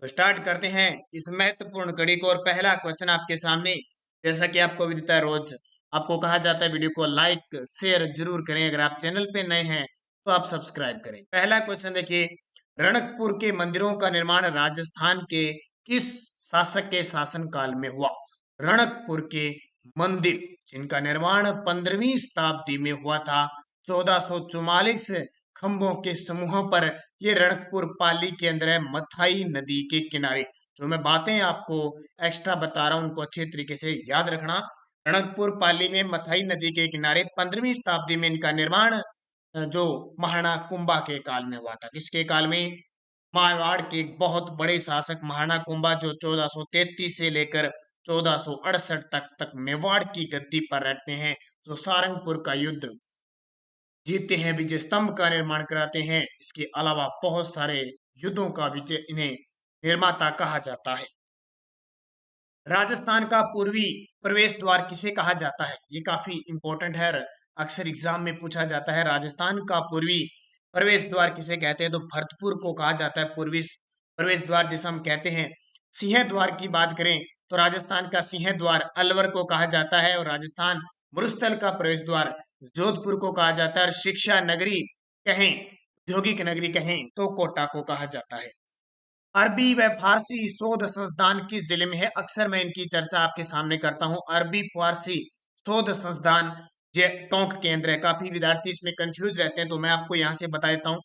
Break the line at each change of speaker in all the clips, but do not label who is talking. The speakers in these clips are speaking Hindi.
तो स्टार्ट करते हैं इस महत्वपूर्ण कड़ी को। और पहला क्वेश्चन आपके सामने, जैसा कि आपको भी देता है रोज, आपको कहा जाता है वीडियो को लाइक शेयर जरूर करें। अगर आप चैनल पे नए हैं तो आप सब्सक्राइब करें। पहला क्वेश्चन देखिए, रणकपुर के मंदिरों का निर्माण राजस्थान के किस शासक के शासन काल में हुआ? रणकपुर के मंदिर जिनका निर्माण 15वीं शताब्दी में हुआ था, 1444 खंभों के समूहों पर। ये रणकपुर पाली के अंदर है, मथाई नदी के किनारे। जो मैं बातें आपको एक्स्ट्रा बता रहा हूं उनको अच्छे तरीके से याद रखना। रणकपुर पाली में मथाई नदी के किनारे 15वीं शताब्दी में इनका निर्माण जो महाराणा कुंभा के काल में हुआ था। किसके काल में? मारवाड़ के एक बहुत बड़े शासक महाराणा कुंभा, जो 1433 से लेकर 1468 तक मेवाड़ की गद्दी पर रहते हैं, जो सारंगपुर का युद्ध जीते हैं, विजय स्तंभ का निर्माण कराते हैं। इसके अलावा बहुत सारे युद्धों का विजय इन्हें निर्माता कहा जाता है। राजस्थान का पूर्वी प्रवेश द्वार किसे कहा जाता है? ये काफी इंपॉर्टेंट है, अक्सर एग्जाम में पूछा जाता है। राजस्थान का पूर्वी प्रवेश द्वार किसे कहते हैं? तो भरतपुर को कहा जाता है पूर्वी प्रवेश द्वार, जिसे हम कहते हैं सिंह द्वार। की बात करें तो राजस्थान का सिंह द्वार अलवर को कहा जाता है, और राजस्थान मरुस्थल का प्रवेश द्वार जोधपुर को कहा जाता है। और शिक्षा नगरी कहें, औद्योगिक नगरी कहें तो कोटा को कहा जाता है। अरबी व फारसी शोध संस्थान किस जिले में है? अक्सर मैं इनकी चर्चा आपके सामने करता हूं। अरबी फारसी शोध संस्थान टोंक केंद्र है। काफी विद्यार्थी इसमें कंफ्यूज रहते हैं, तो मैं आपको यहां से बता देता हूं।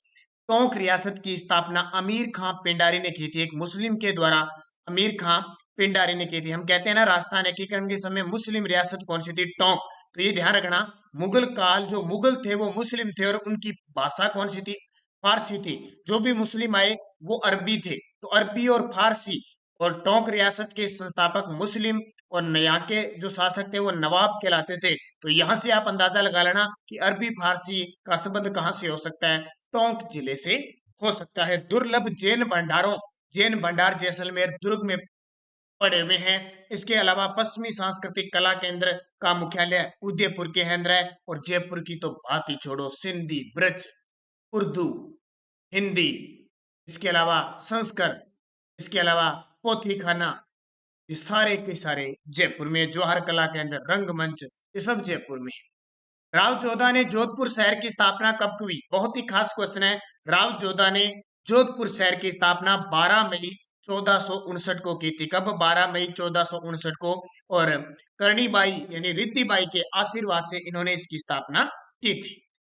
टोंक रियासत की स्थापना अमीर खां पिंडारी ने की थी, एक मुस्लिम के द्वारा अमीर खां पिंडारी ने की थी। हम कहते हैं ना, राजस्थान एकीकरण के समय मुस्लिम रियासत कौन सी थी? टोंक। तो ये ध्यान रखना, मुगल काल जो मुगल थे वो मुस्लिम थे, और उनकी भाषा कौन सी थी? फारसी थी। जो भी मुस्लिम आए वो अरबी थे, तो अरबी और फारसी। और टोंक रियासत के संस्थापक मुस्लिम, और यहाँ के जो शासक थे वो नवाब कहलाते थे। तो यहां से आप अंदाजा लगा लेना कि अरबी फारसी का संबंध कहां से हो सकता है? टोंक जिले से हो सकता है। दुर्लभ जैन भंडारों, जैन भंडार जैसलमेर दुर्ग में पड़े हुए हैं। इसके अलावा पश्चिमी सांस्कृतिक कला केंद्र का मुख्यालय उदयपुर के अंदर है। और जयपुर की तो बात ही छोड़ो, सिंधी, ब्रज, उर्दू, हिंदी, इसके अलावा संस्कृत, इसके अलावा पोथी खाना, ये सारे के सारे जयपुर में। जवाहर कला केंद्र, रंगमंच, ये सब जयपुर में है। राव जोधा ने जोधपुर शहर की स्थापना कब हुई? बहुत ही खास क्वेश्चन है। राव जोधा ने जोधपुर शहर की स्थापना 12 मई 1459 को की थी। कब? 12 मई 1459 को। और करनीबाई यानी रिद्धिबाई के आशीर्वाद से इन्होंने इसकी स्थापना की थी।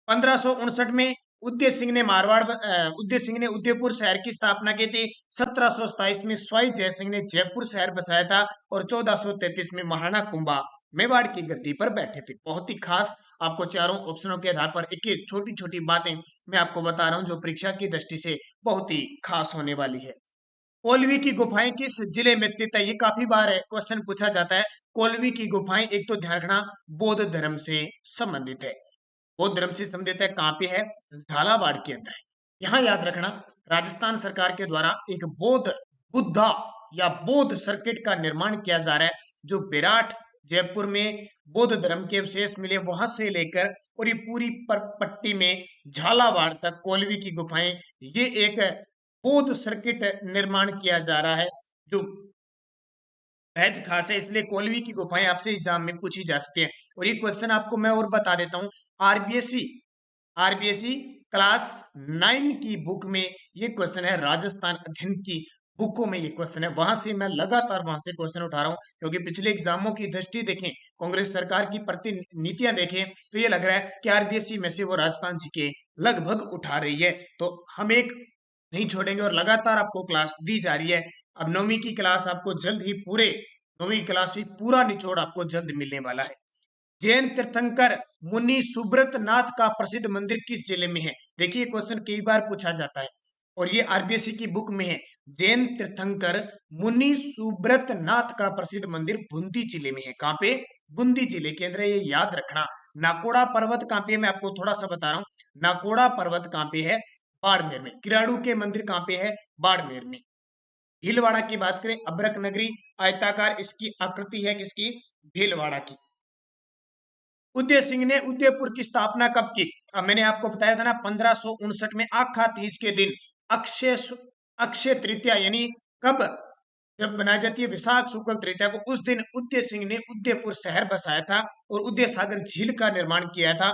1559 में उदय सिंह ने उदयपुर शहर की स्थापना की थी। 1727 में स्वाई जय सिंह ने जयपुर शहर बसाया था। और 1433 में महाराणा कुंभा मेवाड़ की गद्दी पर बैठे थे। बहुत ही खास, आपको चारों ऑप्शनों के आधार पर एक एक छोटी छोटी बातें मैं आपको बता रहा हूं, जो परीक्षा की दृष्टि से बहुत ही खास होने वाली है। कोलवी की गुफाएं किस जिले में स्थित है? ये काफी बार है क्वेश्चन पूछा जाता है। कोलवी की गुफाएं, एक तो ध्यान रखना, बौद्ध धर्म से संबंधित है। बौद्ध धर्म से संबंधित है। कहाँ पे है? झालावाड़ के अंदर है। यहाँ याद रखना, राजस्थान सरकार के द्वारा एक बौद्ध बुद्धा या बौद्ध सर्किट का निर्माण किया जा रहा है, जो विराट जयपुर में बौद्ध धर्म के अवशेष मिले वहां से लेकर और ये पूरी पट्टी में झालावाड़ तक कोलवी की गुफाएं, ये एक बौद्ध सर्किट निर्माण किया जा रहा है, जो बेहद खास है। इसलिए कोलवी की गुफाएं आपसे एग्जाम में पूछी जा सकती है। और ये क्वेश्चन आपको मैं और बता देता हूँ, आरबीएसई आरबीएसई क्लास 9 की बुक में ये क्वेश्चन है। राजस्थान अध्ययन की बुकों में ये क्वेश्चन है। वहां से मैं लगातार वहां से क्वेश्चन उठा रहा हूं, क्योंकि पिछले एग्जामों की दृष्टि देखें, कांग्रेस सरकार की प्रति नीतियां देखें, तो ये लग रहा है कि आरबीएसई में से वो राजस्थान जी के लगभग उठा रही है। तो हम एक नहीं छोड़ेंगे और लगातार आपको क्लास दी जा रही है। अब 9वीं की क्लास आपको जल्द ही पूरे 9वीं क्लास ही पूरा निचोड़ आपको जल्द मिलने वाला है। जैन तीर्थंकर मुनि सुब्रत नाथ का प्रसिद्ध मंदिर किस जिले में है? देखिए क्वेश्चन कई बार पूछा जाता है, और ये आरबीएसई की बुक में है। जैन तीर्थंकर मुनि सुब्रत नाथ का प्रसिद्ध मंदिर बूंदी जिले में है। कहाँ पे? बूंदी जिले के अंदर, ये याद रखना। नाकोड़ा पर्वत कहाँ पे है? मैं आपको थोड़ा सा बता रहा हूँ। नाकोड़ा पर्वत कहाँ पे है? बाड़मेर में। किराड़ू के मंदिर कहाँ पे है? बाड़मेर में। भीलवाड़ा की बात करें, अभ्रक नगरी आयताकार इसकी आकृति है, किसकी? भीलवाड़ा की। उदय सिंह ने उदयपुर की स्थापना कब की? अब मैंने आपको बताया था ना, 1559 में आखा तीज के दिन, अक्षय अक्षय तृतीया यानी कब जब बनाई जाती है विशाख शुक्ल तृतीया को, उस दिन उदय सिंह ने उदयपुर शहर बसाया था और उदय सागर झील का निर्माण किया था।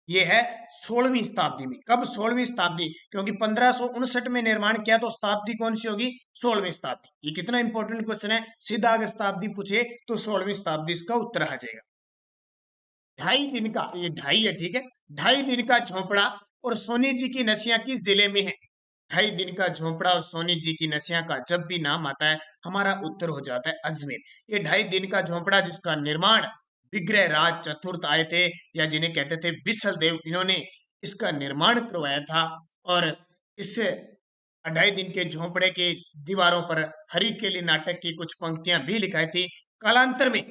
ये है 16वीं शताब्दी में। कब? 16वीं शताब्दी, क्योंकि 1559 में निर्माण किया, तो शताब्दी कौन सी होगी? 16वीं शताब्दी। ये कितना इंपॉर्टेंट क्वेश्चन है, सीधा अगर शताब्दी पूछे तो 16वीं शताब्दी इसका उत्तर आ जाएगा। 2.5 दिन का, ये 2.5 है, ठीक है, 2.5 दिन का झोपड़ा और सोनी जी की नसिया किस जिले में है? 2.5 दिन का झोपड़ा और सोनी जी की नसिया का जब भी नाम आता है, हमारा उत्तर हो जाता है अजमेर। ये 2.5 दिन का झोपड़ा जिसका निर्माण विग्रह राज चतुर्थ आए थे, या जिन्हें कहते थे बिसल देव, इन्होंने इसका निर्माण करवाया था। और इस 2.5 दिन के झोंपड़े के दीवारों पर हरि केली नाटक की कुछ पंक्तियां भी लिखाई थी। कालांतर में,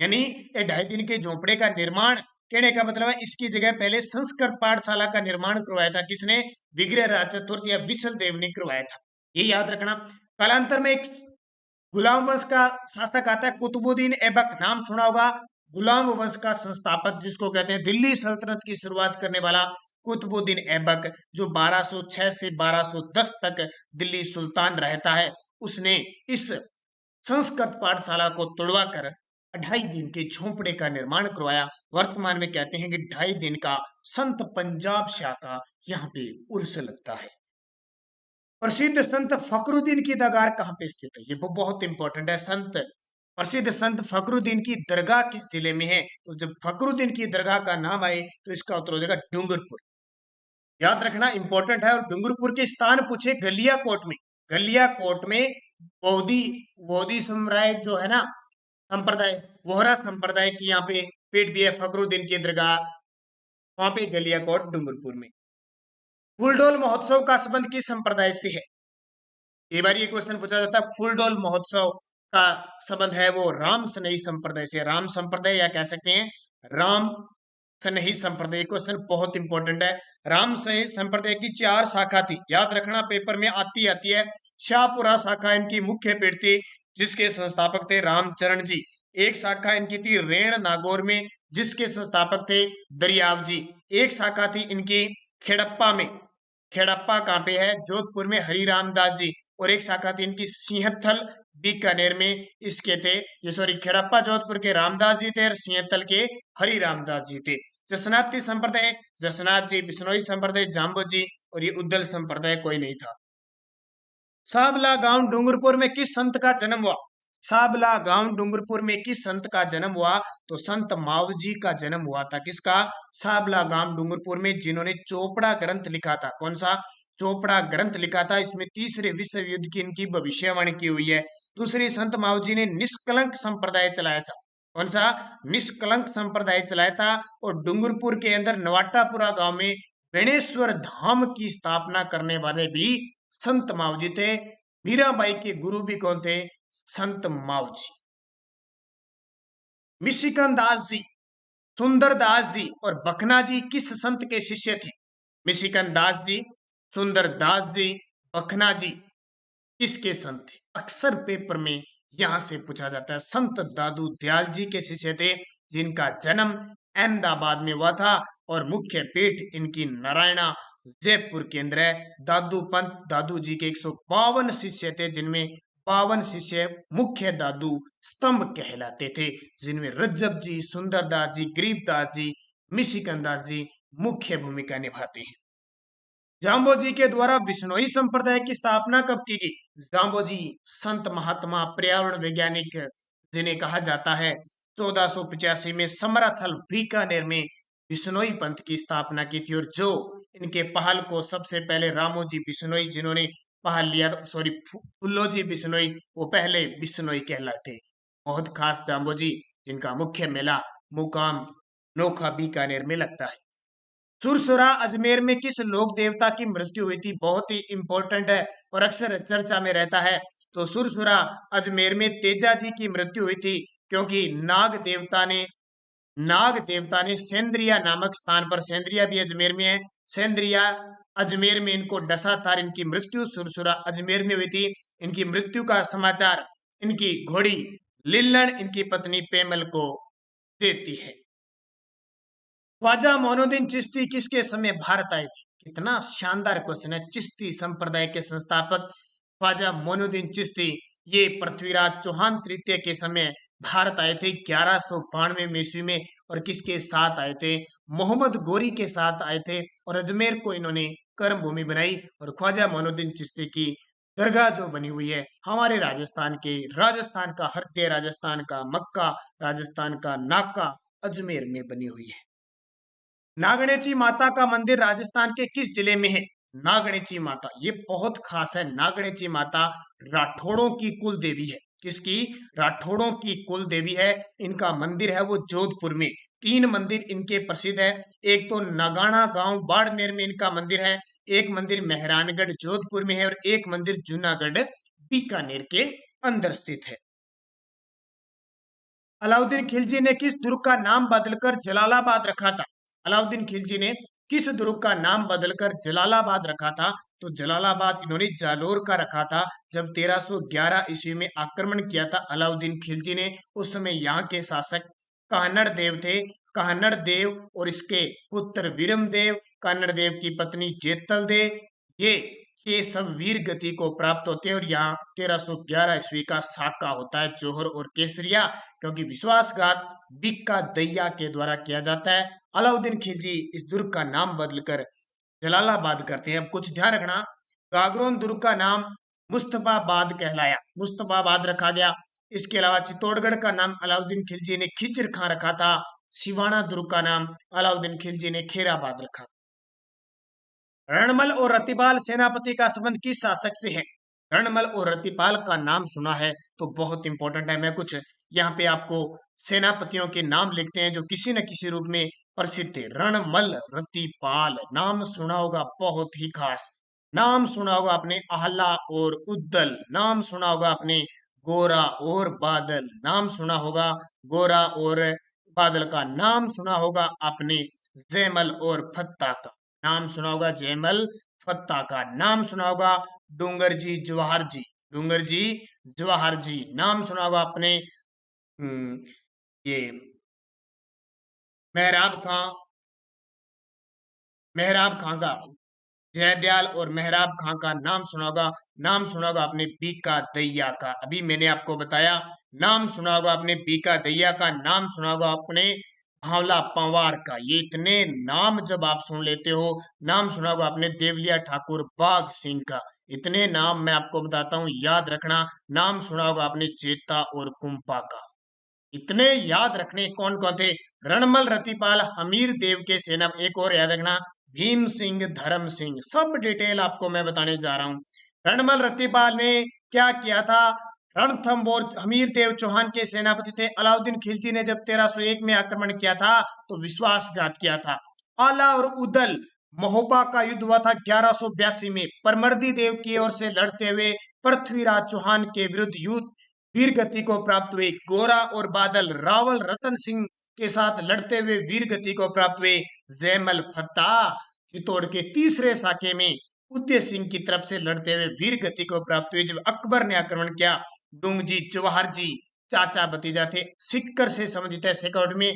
यानी ये 2.5 दिन के झोंपड़े का निर्माण कहने का मतलब है, इसकी जगह पहले संस्कृत पाठशाला का निर्माण करवाया था। किसने? विग्रह राज चतुर्थ या बिसल देव ने करवाया था, ये याद रखना। कालांतर में एक गुलाम वंश का शासक आता है, कुतुबुद्दीन ऐबक, नाम सुना होगा। गुलाम वंश का संस्थापक जिसको कहते हैं, दिल्ली सल्तनत की शुरुआत करने वाला कुतुबुद्दीन ऐबक, जो 1206 से 1210 तक दिल्ली सुल्तान रहता है, उसने इस संस्कृत पाठशाला को तोड़वा कर 2.5 दिन के झोंपड़े का निर्माण करवाया। वर्तमान में कहते हैं कि 2.5 दिन का संत पंजाब शाखा यहाँ पे उर्स लगता है। प्रसिद्ध संत फखरुद्दीन की दरगाह कहाँ पे स्थित है? ये बहुत इंपॉर्टेंट है। प्रसिद्ध संत फखरुद्दीन की दरगाह किस जिले में है? तो जब फखरुद्दीन की दरगाह का नाम आए तो इसका उत्तर हो जाएगा डूंगरपुर। याद रखना, इंपॉर्टेंट है। और डूंगरपुर के स्थान पूछे गलियाकोट में, गलियाकोट में बोधी बोधी समुदाय जो है ना, संप्रदाय, वोहरा संप्रदाय की यहाँ पे पीठ भी है फखरुद्दीन की दरगाह, वहां पे गलियाकोट डूंगरपुर में। फूलडोल महोत्सव का संबंध किस संप्रदाय से है? कई बार ये क्वेश्चन पूछा जाता है। फूलडोल महोत्सव का संबंध है वो राम सनई संप्रदाय से, राम संप्रदाय, या कह सकते हैं राम सनई संप्रदाय। क्वेश्चन बहुत इंपॉर्टेंट है। राम सनई संप्रदाय की 4 शाखा थी, याद रखना, पेपर में आती है। शाहपुरा शाखा इनकी मुख्य पीठ थी, जिसके संस्थापक थे रामचरण जी। एक शाखा इनकी थी रेण नागौर में, जिसके संस्थापक थे दरियाव जी। एक शाखा थी इनकी खेड़प्पा में, खेड़प्पा कहाँ पे है? जोधपुर में, हरिराम दास जी। और एक शाखा थी इनकी सिंहथल बीकानेर में, इसके थे, ये सॉरी, खेड़प्पा जोधपुर के रामदास जी थे और सिंहथल के हरि रामदास जी थे। जसनाती संप्रदाय, जसनाथ जी, बिश्नोई संप्रदाय जाम्बो जी, और ये उद्दल संप्रदाय कोई नहीं था। साबला गांव डूंगरपुर में किस संत का जन्म हुआ? साबला गांव डूंगरपुर में किस संत का जन्म हुआ? तो संत मावजी का जन्म हुआ था। किसका? साबला गांव डूंगरपुर में, जिन्होंने चोपड़ा ग्रंथ लिखा था। कौन सा? चोपड़ा ग्रंथ लिखा था। इसमें तीसरे विश्व युद्ध की इनकी भविष्यवाणी की हुई है। दूसरी, संत मावजी ने निष्कलंक संप्रदाय चलाया था। कौन सा? निष्कलंक संप्रदाय चलाया था। और डूंगरपुर के अंदर नवाटापुरा गांव में बेणेश्वर धाम की स्थापना करने वाले भी संत मावजी थे। मीराबाई के गुरु भी कौन थे? संत मावजी। मिशिकन दास जी, सुंदर दास जी और बखना जी किस संत के शिष्य थे? मिशिकन दास जी, सुंदर दास जी, बखना जी किसके संत थे? अक्सर पेपर में यहां से पूछा जाता है। संत दादू दयाल जी के शिष्य थे, जिनका जन्म अहमदाबाद में हुआ था और मुख्य पीठ इनकी नारायणा जयपुर के अंदर है। दादू पंत दादू जी के 152 शिष्य थे, जिनमें 52 शिष्य मुख्य दादू स्तंभ कहलाते थे, जिनमें रज्जब जी, सुंदरदास जी, गरीबदास जी, मिशिकन दास जी मुख्य भूमिका निभाते हैं। जाम्बोजी के द्वारा बिश्नोई संप्रदाय की स्थापना कब की गई? जाम्बोजी संत महात्मा पर्यावरण वैज्ञानिक जिन्हें कहा जाता है, 1485 में समराथल बीकानेर में बिश्नोई पंथ की स्थापना की थी। और जो इनके पहल को सबसे पहले रामोजी बिश्नोई, जिन्होंने पहल लिया, सॉरी, फुल्लोजी बिश्नोई, वो पहले बिश्नोई कहलाते। बहुत खास जाम्बोजी, जिनका मुख्य मेला मुकाम नोखा बीकानेर में लगता है। सुरसुरा अजमेर में किस लोक देवता की मृत्यु हुई थी? बहुत ही इंपॉर्टेंट है और अक्सर चर्चा में रहता है। तो सुरसुरा अजमेर में तेजा जी की मृत्यु हुई थी, क्योंकि नाग देवता ने सेंद्रिया नामक स्थान पर, सेंद्रिया भी अजमेर में है, सेंद्रिया अजमेर में इनको डसा था। इनकी मृत्यु सुरसुरा अजमेर में हुई थी। इनकी मृत्यु का समाचार इनकी घोड़ी लिल्लण इनकी पत्नी पेमल को देती है। ख्वाजा मोइनुद्दीन चिश्ती किसके समय भारत आए थे? कितना शानदार क्वेश्चन है। चिश्ती संप्रदाय के संस्थापक ख्वाजा मोइनुद्दीन चिश्ती, ये पृथ्वीराज चौहान तृतीय के समय भारत आए थे 1192 में ईस्वी में। और किसके साथ आए थे? मोहम्मद गोरी के साथ आए थे। और अजमेर को इन्होंने कर्म भूमि बनाई। और ख्वाजा मोइनुद्दीन चिश्ती की दरगाह जो बनी हुई है हमारे राजस्थान का हृदय, राजस्थान का मक्का, राजस्थान का नाका अजमेर में बनी हुई है। नागणेची माता का मंदिर राजस्थान के किस जिले में है? नागणेची माता, ये बहुत खास है। नागणेची माता राठौड़ों की कुल देवी है। किसकी? राठौड़ों की कुल देवी है। इनका मंदिर है वो जोधपुर में। 3 मंदिर इनके प्रसिद्ध है। एक तो नगाना गांव बाड़मेर में इनका मंदिर है, एक मंदिर मेहरानगढ़ जोधपुर में है, और एक मंदिर जूनागढ़ बीकानेर के अंदर स्थित है। अलाउद्दीन खिलजी ने किस दुर्ग का नाम बदलकर जलालाबाद रखा था? अलाउद्दीन खिलजी ने किस दुर्ग का नाम बदलकर जलालाबाद रखा था? तो जलालाबाद इन्होंने जालोर का रखा था। जब 1311 ईस्वी में आक्रमण किया था अलाउद्दीन खिलजी ने, उस समय यहाँ के शासक काहनड़ देव थे। काहनड़ देव और इसके पुत्र वीरम देव, काहनड़ देव की पत्नी जेतल देव, ये सब वीर गति को प्राप्त होते हैं। और यहाँ 1311 ईस्वी का साका होता है, जौहर और केसरिया, क्योंकि विश्वासघात बिक्का दैया के द्वारा किया जाता है। अलाउद्दीन खिलजी इस दुर्ग का नाम बदलकर जलालाबाद करते हैं। अब कुछ ध्यान रखना, गागरोन दुर्ग का नाम मुस्तफाबाद कहलाया, मुस्तफाबाद रखा गया। इसके अलावा चित्तौड़गढ़ का नाम अलाउद्दीन खिलजी ने खिचर खां रखा था। सिवाना दुर्ग का नाम अलाउद्दीन खिलजी ने खेराबाद रखा। रणमल और रतिपाल सेनापति का संबंध किस शासक से है? रणमल और रतिपाल का नाम सुना है तो बहुत इंपॉर्टेंट है। मैं कुछ यहाँ पे आपको सेनापतियों के नाम लिखते हैं जो किसी न किसी रूप में प्रसिद्ध थे। रणमल, रतिपाल, नाम सुना होगा बहुत ही खास। नाम सुना होगा आपने आहला और उद्दल, नाम सुना होगा आपने गोरा और बादल, नाम सुना होगा गोरा और बादल का, नाम सुना होगा आपने जैमल और फत्ता का, नाम सुना होगा जैमल फत्ता का, नाम सुना होगा डूंगर जी जवाहर जी, डूंगर जी जवाहर जी, नाम सुना होगा आपने ये मेहराब खां, मेहराब खां का, जयदयाल और मेहराब खां का नाम सुना होगा। नाम सुना होगा आपने बीका दैया का, अभी मैंने आपको बताया। नाम सुना होगा आपने बीका दैया का, नाम सुना होगा आपने भावला पंवार का। ये इतने नाम जब आप सुन लेते हो, नाम सुना होगा आपने देवलिया ठाकुर बाघ सिंह का। इतने नाम मैं आपको बताता हूँ, याद रखना। नाम सुना होगा आपने चेता और कुंपा का। इतने याद रखने कौन कौन थे? रणमल, रतिपाल, हमीर देव के सेना। एक और याद रखना, भीम सिंह, धर्म सिंह। सब डिटेल आपको मैं बताने जा रहा हूं। रणमल रतिपाल ने क्या किया था? रणथंबोर हमीर देव चौहान के सेनापति थे। अलाउद्दीन खिलजी ने जब 1301 में आक्रमण किया था तो विश्वासघात किया था। आला और उदल महोबा का युद्ध हुआ था 1182 में। परमर्दी देव की ओर से लड़ते हुए पृथ्वीराज चौहान के विरुद्ध युद्ध वीर गति को प्राप्त हुए। गोरा और बादल रावल रतन सिंह के साथ लड़ते हुए वीर गति को प्राप्त हुए। जैमल फत्ता चित्तौड़ के तीसरे साके में उदय सिंह की तरफ से लड़ते हुए वीर गति को प्राप्त हुए। जब अकबर ने आक्रमण किया, डूंगजी जवाहर जी चाचा भतीजा थे, सिक्कर से संबंधित है। सेकंड में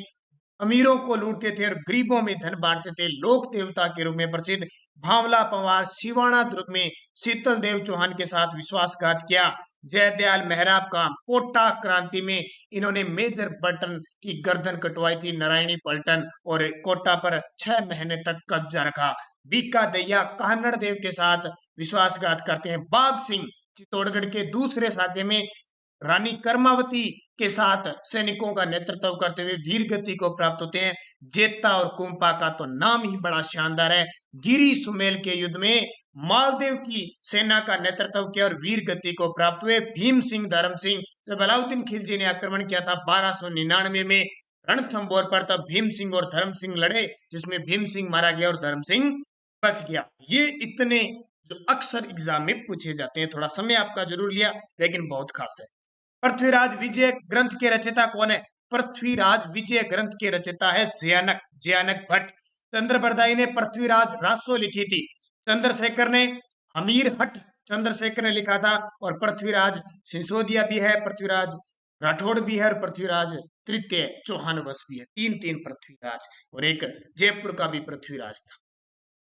अमीरों को लूटते थे और गरीबों में धन बांटते थे। लोक देवता के रूप में प्रसिद्ध भावला पंवार सिवाना दुर्ग में शीतल देव चौहान के साथ विश्वासघात किया। जयदयाल मेहराब का कोटा क्रांति में इन्होंने मेजर बटन की गर्दन कटवाई थी, नारायणी पलटन, और कोटा पर 6 महीने तक कब्जा रखा। बीका दैया काहनड़ देव के साथ विश्वासघात करते हैं। बाघ सिंह चित्तौड़गढ़ के दूसरे साके में रानी कर्मावती के साथ सैनिकों का नेतृत्व करते हुए वीर गति को प्राप्त होते हैं। जेता और कुंपा का तो नाम ही बड़ा शानदार है। गिरी सुमेल के युद्ध में मालदेव की सेना का नेतृत्व किया और वीर गति को प्राप्त हुए। भीम सिंह, धर्म सिंह, जब अलाउद्दीन खिलजी ने आक्रमण किया था 1299 में रणथंबोर पर, तब भीम सिंह और धर्म सिंह लड़े, जिसमें भीम सिंह मारा गया और धर्म सिंह बच गया। ये इतने जो अक्सर एग्जाम में पूछे जाते हैं। थोड़ा समय आपका जरूर लिया, लेकिन बहुत खास है। पृथ्वीराज विजय ग्रंथ के रचयिता कौन है? पृथ्वीराज विजय ग्रंथ के रचयिता है जयानक, जयानक भट्ट। चंद्रबरदाई ने पृथ्वीराज रासो लिखी थी। चंद्रशेखर ने अमीर हट चंद्रशेखर ने लिखा था। और पृथ्वीराज सिंसोदिया भी है, पृथ्वीराज राठौड़ भी है, और पृथ्वीराज तृतीय चौहान वंश भी है। 3 पृथ्वीराज, और एक जयपुर का भी पृथ्वीराज था।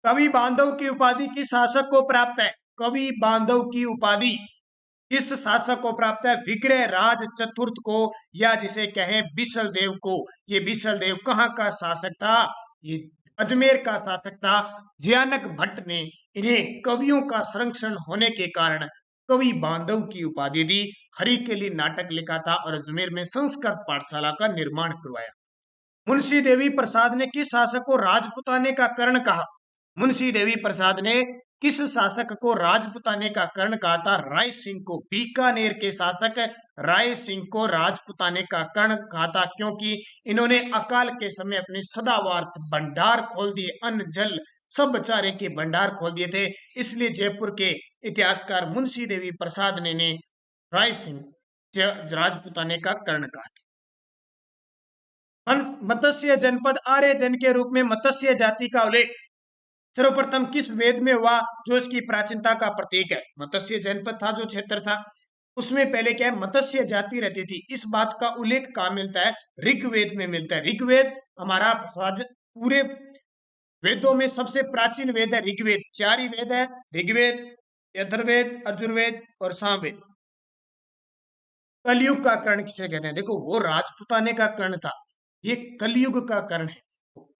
कवि बांधव की उपाधि किस शासक को प्राप्त है? कवि बांधव की उपाधि किस शासक को प्राप्त है? विग्रह राज चतुर्थ को, या जिसे कहें बिसल देव को। ये बिसल देव कहाँ का शासक था? ये अजमेर का शासक था। जयानक भट्ट ने इन्हें कवियों का संरक्षण होने के कारण कवि बांधव की उपाधि दी। हरिकेली नाटक लिखा था और अजमेर में संस्कृत पाठशाला का निर्माण करवाया। मुंशी देवी प्रसाद ने किस शासक को राजपुताने का कर्ण कहा? मुंशी देवी प्रसाद ने किस शासक को राजपुताने का कर्ण कहा था? राय सिंह को। बीकानेर के शासक राय सिंह को राजपुताने का कर्ण कहा था, क्योंकि इन्होंने अकाल के समय अपने सदाबहार भंडार खोल दिए, अन्न जल सब चारे के भंडार खोल दिए थे। इसलिए जयपुर के इतिहासकार मुंशी देवी प्रसाद ने राय सिंह राजपुताने का कर्ण कहा था। मत्स्य जनपद आर्यजन के रूप में मत्स्य जाति का उल्लेख सर्वप्रथम किस वेद में हुआ, जो इसकी प्राचीनता का प्रतीक है? मत्स्य जनपद था जो क्षेत्र था, उसमें पहले क्या है, मत्स्य जाति रहती थी। इस बात का उल्लेख कहाँ मिलता है? ऋग्वेद में मिलता है। ऋग्वेद हमारा पूरे वेदों में सबसे प्राचीन वेद है ऋग्वेद। 4 ही वेद है, ऋग्वेद, यजुर्वेद, अर्जुनवेद और सामवेद। कलयुग का कर्ण किसे कहते हैं? देखो, वो राजपुताने का कर्ण था, ये कलयुग का कर्ण है।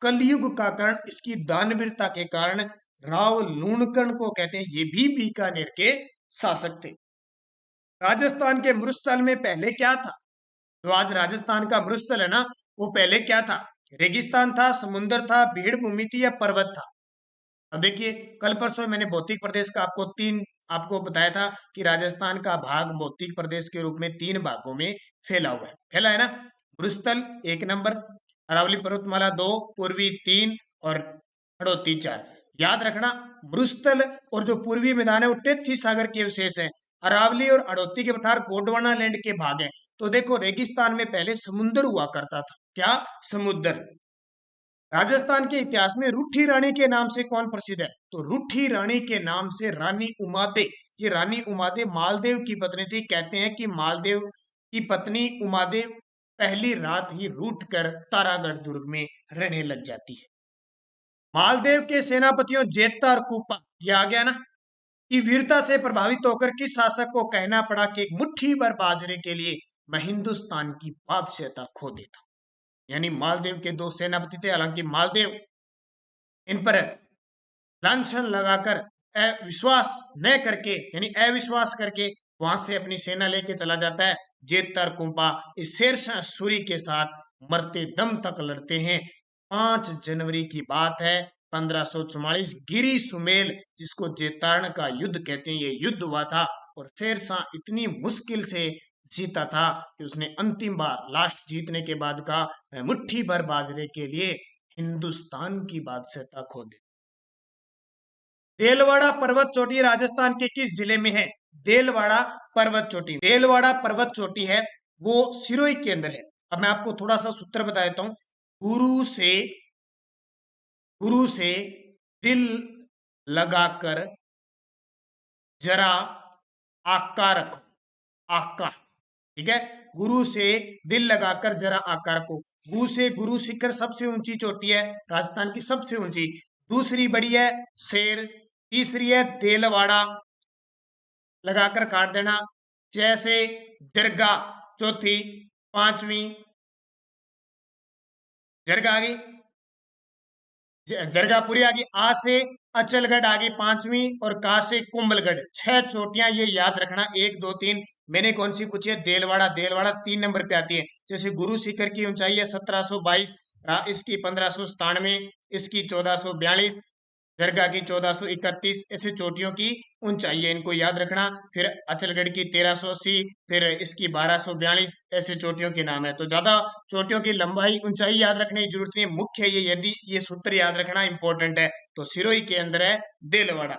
कलयुग का कर्ण इसकी दानवीरता के कारण राव लूणकर्ण को कहते हैं। ये भी बीकानेर के शासक थे। राजस्थान के मरुस्थल में पहले क्या था? जो आज राजस्थान का मरुस्थल है ना, वो पहले क्या था? रेगिस्तान था, समुद्र था, भीड़ भूमि थी या पर्वत था? अब देखिए, कल परसों मैंने भौतिक प्रदेश का आपको बताया था कि राजस्थान का भाग भौतिक प्रदेश के रूप में 3 भागों में फैला हुआ है। फैला है ना? मरुस्थल 1 नंबर, अरावली पर्वतमाला 2, पूर्वी 3 और हड़ौती 4। याद रखना, मरुस्थल और जो पूर्वी मैदान है वो टेथी सागर के विशेष है। अरावली और हड़ौती के पठार गोंडवाना लैंड के भाग हैं। तो देखो, रेगिस्तान में पहले समुद्र हुआ करता था। क्या? समुद्र। राजस्थान के इतिहास में रूठी रानी के नाम से कौन प्रसिद्ध है? तो रूठी रानी के नाम से रानी उमादे। ये रानी उमादे मालदेव की पत्नी थी। कहते हैं कि मालदेव की पत्नी उमादे पहली रात ही रूठ कर तारागढ़ दुर्ग में रहने लग जाती है। मालदेव के सेनापतियों जेता और कुपा, ये आ गया ना, की वीरता से प्रभावित होकर किस शासक को कहना पड़ा कि एक मुट्ठी भर बाजरे के लिए मैं हिंदुस्तान की बादशाहता खो देता। यानी मालदेव के 2 सेनापति थे। हालांकि मालदेव इन पर लांछन लगाकर अविश्वास न करके, यानी अविश्वास करके वहां से अपनी सेना लेके चला जाता है। जेतर कुंपा इस शेरशाह सूरी के साथ मरते दम तक लड़ते हैं। 5 जनवरी की बात है, 1544, गिरी सुमेल, जिसको जेतारण का युद्ध कहते हैं, ये युद्ध हुआ था और शेरशाह इतनी मुश्किल से जीता था कि उसने अंतिम बार लास्ट जीतने के बाद का मुट्ठी भर बाजरे के लिए हिंदुस्तान की बादशाहता खो दी। देलवाड़ा पर्वत चोटी राजस्थान के किस जिले में है? देलवाड़ा पर्वत चोटी, देलवाड़ा पर्वत चोटी है वो सिरोही के अंदर है। अब मैं आपको थोड़ा सा सूत्र बता देता हूं। गुरु से दिल लगाकर जरा आका रखो, आका, ठीक है। गुरु से दिल लगाकर जरा आका रखो। गु से गुरु शिखर सबसे ऊंची चोटी है, राजस्थान की सबसे ऊंची। दूसरी बड़ी है शेर, तीसरी है देलवाड़ा, लगाकर काट देना। जैसे जरगा चौथी, 5वीं जरगा आ गई, जरगापुरी आ गई। आ से अचलगढ़ आ गई 5वीं, और का से कुंभलगढ़। 6 चोटियां ये याद रखना, 1 2 3। मैंने कौन सी पूछी है? देलवाड़ा। देलवाड़ा 3 नंबर पे आती है। जैसे गुरु शिखर की ऊंचाई है 1722, इसकी 1597, इसकी 1442, दरगाह की 1431। ऐसे चोटियों की ऊंचाई है, इनको याद रखना। फिर अचलगढ़ की 1380, फिर इसकी 1242। ऐसे चोटियों के नाम है। तो ज्यादा चोटियों की लंबाई ऊंचाई याद रखने की जरूरत नहीं है, मुख्य ये यदि ये सूत्र याद रखना इंपॉर्टेंट है। तो सिरोही के अंदर है देलवाड़ा।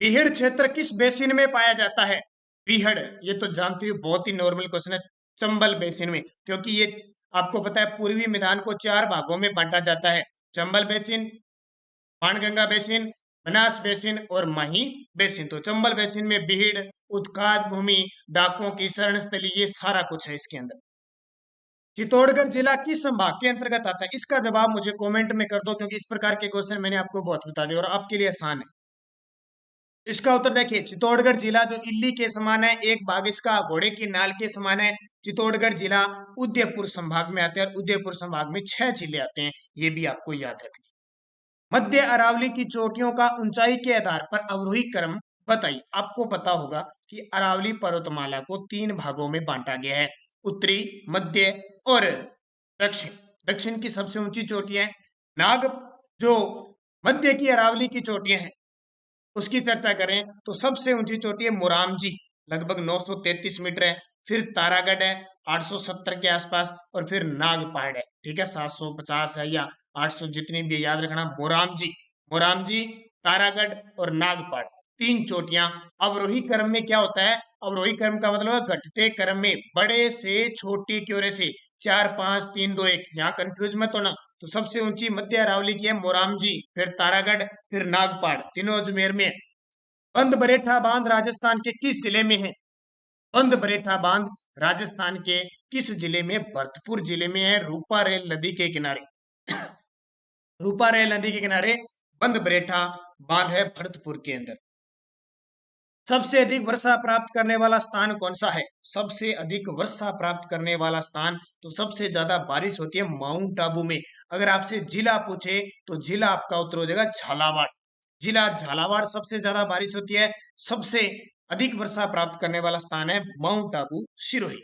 बीहड़ क्षेत्र किस बेसिन में पाया जाता है? बीहड़, ये तो जानते हो, बहुत ही नॉर्मल क्वेश्चन है। चंबल बेसिन में, क्योंकि ये आपको पता है पूर्वी मैदान को 4 भागों में बांटा जाता है। Chambal basin, Banganga basin, Banas basin और माही बेसिन। तो चंबल बेसिन में बीहड़, उत्खाद भूमि, डाकुओं की शरण स्थली, ये सारा कुछ है इसके अंदर। चित्तौड़गढ़ जिला किस संभाग के अंतर्गत आता है? इसका जवाब मुझे कमेंट में कर दो, क्योंकि इस प्रकार के क्वेश्चन मैंने आपको बहुत बता दिए और आपके लिए आसान है। इसका उत्तर देखिए, चित्तौड़गढ़ जिला जो इल्ली के समान है, एक बाघ इसका घोड़े की नाल के समान है। चित्तौड़गढ़ जिला उदयपुर संभाग में आते हैं और उदयपुर संभाग में 6 जिले आते हैं, ये भी आपको याद रखना। मध्य अरावली की चोटियों का ऊंचाई के आधार पर अवरोही क्रम बताइए। आपको पता होगा कि अरावली पर्वतमाला को 3 भागों में बांटा गया है, उत्तरी, मध्य और दक्षिण। दक्षिण की सबसे ऊंची चोटियां नाग, जो मध्य की अरावली की चोटियां हैं उसकी चर्चा करें तो सबसे ऊंची चोटी है मोरामजी, लगभग 933 मीटर है। फिर तारागढ़ है 870 के आसपास, और फिर नागपाड़ है, ठीक है, 750 है या 800, जितनी भी याद रखना। मोरामजी, मोरामजी, तारागढ़ और नागपाड़, 3 चोटियां। अवरोही क्रम में क्या होता है? अवरोही क्रम का मतलब है घटते क्रम में बड़े से छोटी की ओर से 4 5 3 2 1, यहाँ कंफ्यूज मत होना। तो सबसे ऊंची मध्य अरावली की है मोरामजी, फिर तारागढ़, फिर नागपाड़, तीनों अजमेर में है। बंद बरेठा बांध राजस्थान के किस जिले में है? बंद बरेठा बांध राजस्थान के किस जिले में? भरतपुर जिले में है, रूपा रेल नदी के किनारे। रूपा रेल नदी के किनारे बंद बरेठा बांध है, भरतपुर के अंदर। सबसे अधिक वर्षा प्राप्त करने वाला स्थान कौन सा है? सबसे अधिक वर्षा प्राप्त करने वाला स्थान, तो सबसे ज्यादा बारिश होती है माउंट आबू में। अगर आपसे जिला पूछे तो जिला आपका उत्तर हो जाएगा झालावाड़। जिला झालावाड़ सबसे ज्यादा बारिश होती है। सबसे अधिक वर्षा प्राप्त करने वाला स्थान है माउंट आबू, सिरोही।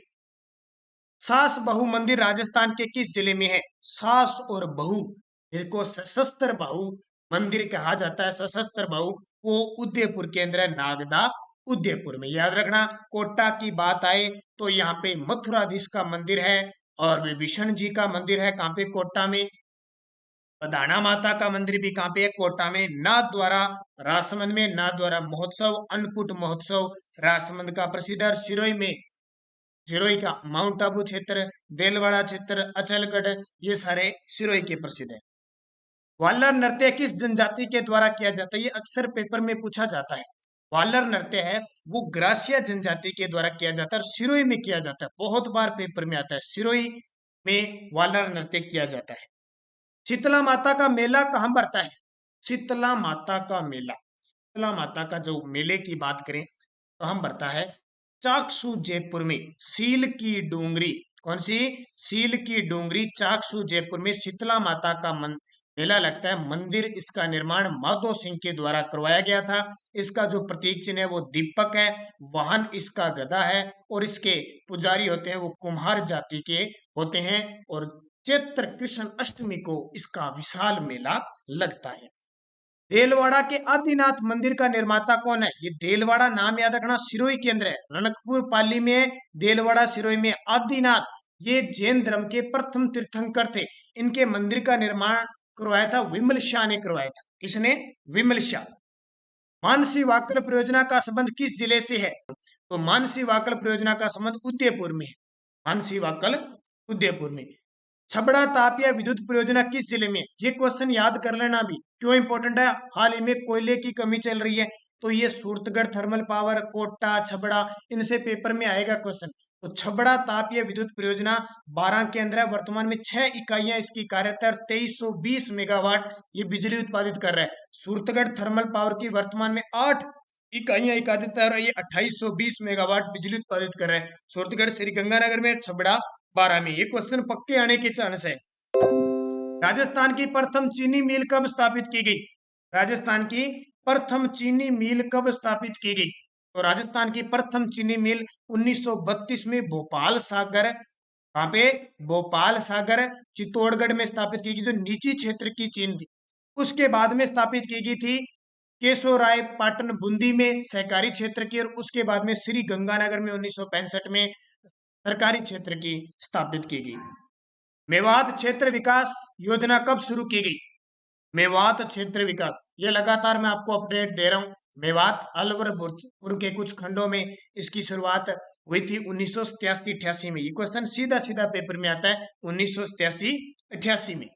सास बहु मंदिर राजस्थान के किस जिले में है? सास और बहु, जिसको सशस्त्र बहु मंदिर कहा जाता है, सशस्त्र बहु, वो उदयपुर के अंदर है, नागदा उदयपुर में। याद रखना। कोटा की बात आए तो यहाँ पे मथुराधीश का मंदिर है और विभीषण जी का मंदिर है, कहाँ पे? कोटा में। पधाना माता का मंदिर भी कहाँ पे है? कोटा में। नाथ द्वारा राजसमंद में, नाथ द्वारा महोत्सव, अन्नकूट महोत्सव राजसमंद का प्रसिद्ध है। सिरोही में, सिरोही का माउंट आबू क्षेत्र, देलवाड़ा क्षेत्र, अचलगढ़, ये सारे सिरोही के प्रसिद्ध है। वालर नृत्य किस जनजाति के द्वारा किया जाता है? ये अक्सर पेपर में पूछा जाता है। वालर नृत्य है वो ग्रासिया जनजाति के द्वारा किया जाता है और सिरोही में किया जाता है, बहुत बार पेपर में आता है। सिरोही में वालर नृत्य किया जाता है। शीतला माता का मेला कहाँ पड़ता है? शीतला माता का मेला, शीतला माता का जो मेले की बात करें तो हम पड़ता है चाकसू जयपुर में। सील की डूंगरी, कौन सी? सील की डूंगरी, चाकसू जयपुर में शीतला माता का मेला लगता है। मंदिर, इसका निर्माण माधो सिंह के द्वारा करवाया गया था। इसका जो प्रतीक चिन्ह है वो दीपक है, वाहन इसका गदा है और इसके पुजारी होते हैं वो कुम्हार जाति के होते हैं। और चैत्र कृष्ण अष्टमी को इसका विशाल मेला लगता है। देलवाड़ा के आदिनाथ मंदिर का निर्माता कौन है? ये देलवाड़ा नाम याद रखना, सिरोही के अंदर है, रणकपुर पाली में, देलवाड़ा सिरोही में। आदिनाथ ये जैन धर्म के प्रथम तीर्थंकर थे। इनके मंदिर का निर्माण करवाया था विमल शाह ने करवाया था। किसने? विमल शाह। मानसी वाकल परियोजना का संबंध किस जिले से है? तो मानसी वाकल परियोजना का संबंध उदयपुर में है। मानसी वाकल उदयपुर में। छबड़ा तापिया विद्युत परियोजना किस जिले में? ये क्वेश्चन याद कर लेना भी, क्यों इंपॉर्टेंट है? हाल ही में कोयले की कमी चल रही है, तो ये सूरतगढ़ थर्मल पावर, कोटा, छबड़ा, इनसे पेपर में आएगा क्वेश्चन। तो छबड़ा तापीय विद्युत परियोजना 12 के अंदर है। वर्तमान में 6 इकाइयां इसकी कार्यरत है और 2320 मेगावाट ये बिजली उत्पादित कर रहा है। सूरतगढ़ थर्मल पावर की वर्तमान में 8 इकाइयां इकादित है और ये 2820 मेगावाट बिजली उत्पादित कर रहे हैं। सूरतगढ़ श्री गंगानगर में, छबड़ा 12 में। ये क्वेश्चन पक्के आने के चांस है। राजस्थान की प्रथम चीनी मिल कब स्थापित की गई? राजस्थान की प्रथम चीनी मिल कब स्थापित की गई? तो राजस्थान की प्रथम चीनी मिल 1932 में भोपाल सागर, कहाँ पे? भोपाल सागर चित्तौड़गढ़ में स्थापित की गई, जो नीची क्षेत्र की चीन थी। उसके बाद में स्थापित की गई थी केशोराय पाटन बूंदी में, सहकारी क्षेत्र की, और उसके बाद में श्री गंगानगर में 1965 में सरकारी क्षेत्र की स्थापित की गई। मेवात क्षेत्र विकास योजना कब शुरू की गई? मेवात क्षेत्र विकास, ये लगातार मैं आपको अपडेट दे रहा हूँ। मेवात अलवरपुर के कुछ खंडों में इसकी शुरुआत हुई थी 1987-88 में। ये क्वेश्चन सीधा सीधा पेपर में आता है 1987-88 में।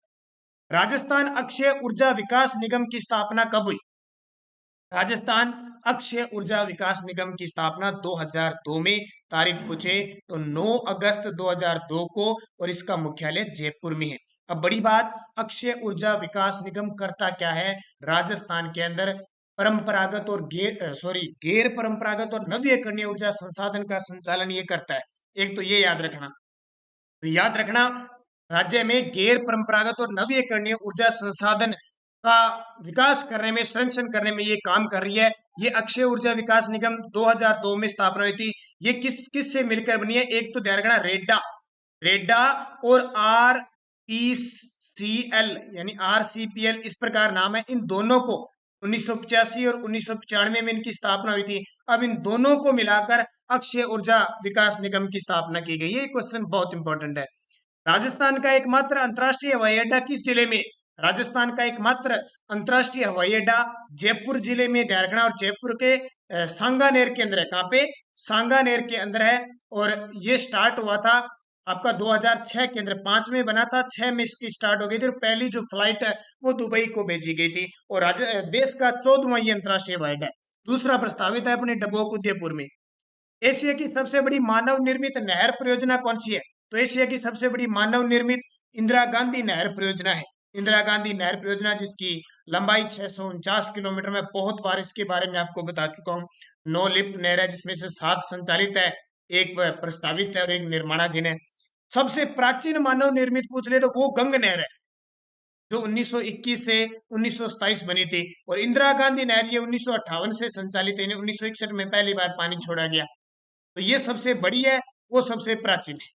राजस्थान अक्षय ऊर्जा विकास निगम की स्थापना कब हुई? राजस्थान अक्षय ऊर्जा विकास निगम की स्थापना 2002 में। तारीख पूछे तो 9 अगस्त 2002 को, और इसका मुख्यालय जयपुर में है। अब बड़ी बात, अक्षय ऊर्जा विकास निगम करता क्या है? राजस्थान के अंदर परंपरागत और गैर परंपरागत और नवीकरणीय ऊर्जा संसाधन का संचालन ये करता है। एक तो ये याद रखना। तो याद रखना, राज्य में गैर परंपरागत और नवीकरणीय ऊर्जा संसाधन का विकास करने में, संरक्षण करने में ये काम कर रही है। ये अक्षय ऊर्जा विकास निगम 2002 में स्थापना हुई थी। ये किस से मिलकर बनी है? एक तो ध्यान रखना, रेडा, रेडा और RPCL यानी RCPL, इस प्रकार नाम है। इन दोनों को 1985 और 1995 में इनकी स्थापना हुई थी। अब इन दोनों को मिलाकर अक्षय ऊर्जा विकास निगम की स्थापना की गई है। ये क्वेश्चन बहुत इंपॉर्टेंट है। राजस्थान का एकमात्र अंतर्राष्ट्रीय हवाई अड्डा किस जिले में? राजस्थान का एकमात्र अंतर्राष्ट्रीय हवाई अड्डा जयपुर जिले में, ध्यान रखना। और जयपुर के सांगानेर के अंदर है। कहाँ पे? सांगानेर के अंदर है। और ये स्टार्ट हुआ था आपका 2006 के अंदर, 5 में बना था, 6 में इसकी स्टार्ट हो गई थी। और पहली जो फ्लाइट है वो दुबई को भेजी गई थी। और देश का 14वां ये अंतर्राष्ट्रीय हवाई अड्डा है। दूसरा प्रस्तावित है अपने डबोक उदयपुर में। एशिया की सबसे बड़ी मानव निर्मित नहर परियोजना कौन सी है? तो एशिया की सबसे बड़ी मानव निर्मित इंदिरा गांधी नहर परियोजना है। इंदिरा गांधी नहर परियोजना, जिसकी लंबाई 649 किलोमीटर में, बहुत बार इसके बारे में आपको बता चुका हूँ। 9 लिफ्ट नहर है, जिसमें से 7 संचालित है, एक प्रस्तावित है और एक निर्माणाधीन है। सबसे प्राचीन मानव निर्मित पूछ ले तो वो गंग नहर है, जो 1921 से 1927 बनी थी। और इंदिरा गांधी नहर ये 1958 से संचालित है। 1961 में पहली बार पानी छोड़ा गया। तो ये सबसे बड़ी है, वो सबसे प्राचीन है।